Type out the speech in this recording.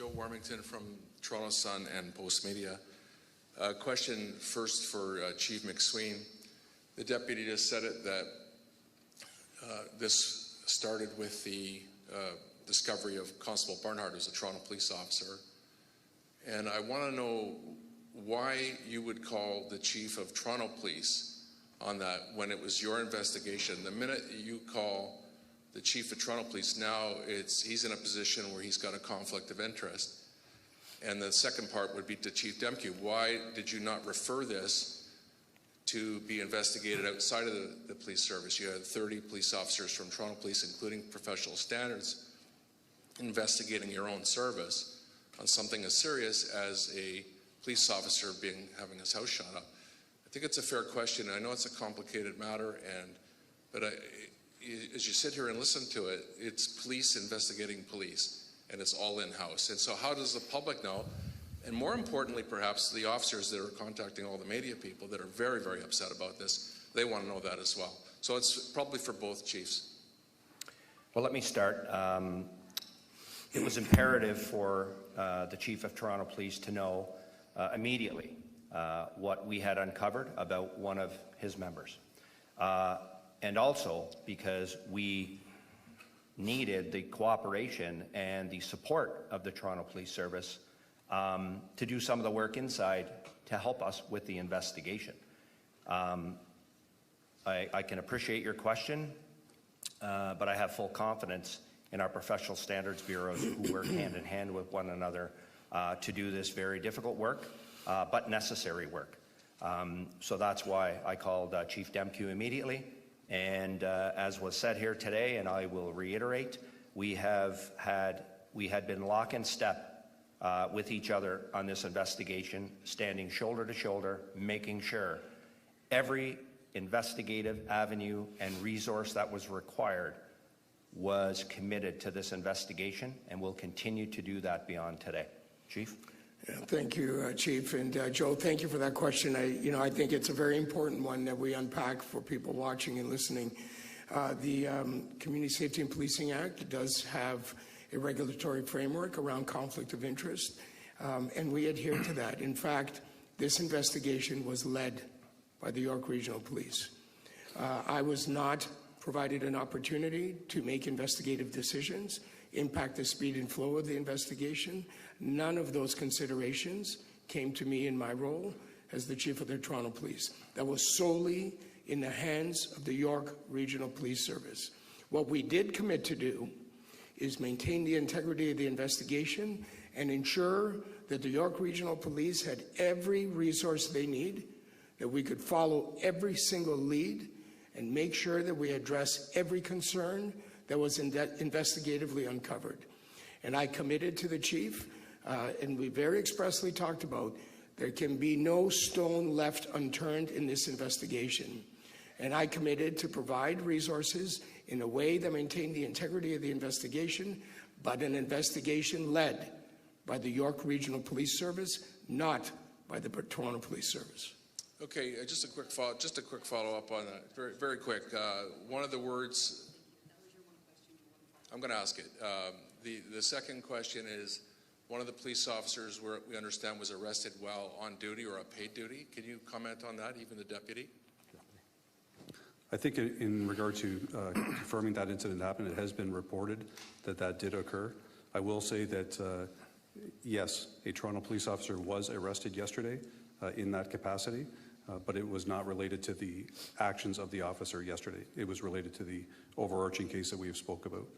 Joe Warmington from Toronto Sun and Post Media. Question first for Chief McSween. The deputy just said it that this started with the discovery of Constable Barnhart as a Toronto police officer. And I want to know why you would call the chief of Toronto Police on that when it was your investigation. The minute you call the chief of Toronto Police, now he's in a position where he's got a conflict of interest. And the second part would be to Chief Demke. Why did you not refer this to be investigated outside of the police service? You had 30 police officers from Toronto Police, including professional standards, investigating your own service on something as serious as a police officer having his house shot up. I think it's a fair question. I know it's a complicated matter, but as you sit here and listen to it, it's police investigating police, and it's all in-house. And so how does the public know? And more importantly, perhaps, the officers that are contacting all the media people that are very, very upset about this, they want to know that as well. So it's probably for both chiefs. Well, let me start. It was imperative for the Chief of Toronto Police to know immediately what we had uncovered about one of his members. And also because we needed the cooperation and the support of the Toronto Police Service to do some of the work inside to help us with the investigation. I can appreciate your question, but I have full confidence in our professional standards bureaus who work hand in hand with one another to do this very difficult work, but necessary work. So that's why I called Chief Demke immediately. And as was said here today, and I will reiterate, we had been lock and step with each other on this investigation, standing shoulder to shoulder, making sure every investigative avenue and resource that was required was committed to this investigation, and will continue to do that beyond today. Chief? Yeah, thank you, Chief. And Joe, thank you for that question. I think it's a very important one that we unpack for people watching and listening. The Community Safety and Policing Act does have a regulatory framework around conflict of interest, and we adhere to that. In fact, this investigation was led by the York Regional Police. I was not provided an opportunity to make investigative decisions, impact the speed and flow of the investigation. None of those considerations came to me in my role as the Chief of the Toronto Police. That was solely in the hands of the York Regional Police Service. What we did commit to do is maintain the integrity of the investigation and ensure that the York Regional Police had every resource they need, that we could follow every single lead and make sure that we address every concern that was investigatively uncovered. And I committed to the Chief, and we very expressly talked about there can be no stone left unturned in this investigation. And I committed to provide resources in a way that maintained the integrity of the investigation, but an investigation led by the York Regional Police Service, not by the Toronto Police Service. Okay, just a quick follow-up on that. Very, very quick. One of the words. I'm going to ask it. The second question is, one of the police officers, we understand, was arrested while on duty or a paid duty. Can you comment on that, even the deputy? I think in regard to confirming that incident happened, it has been reported that did occur. I will say that, yes, a Toronto police officer was arrested yesterday in that capacity, but it was not related to the actions of the officer yesterday. It was related to the overarching case that we have spoke about.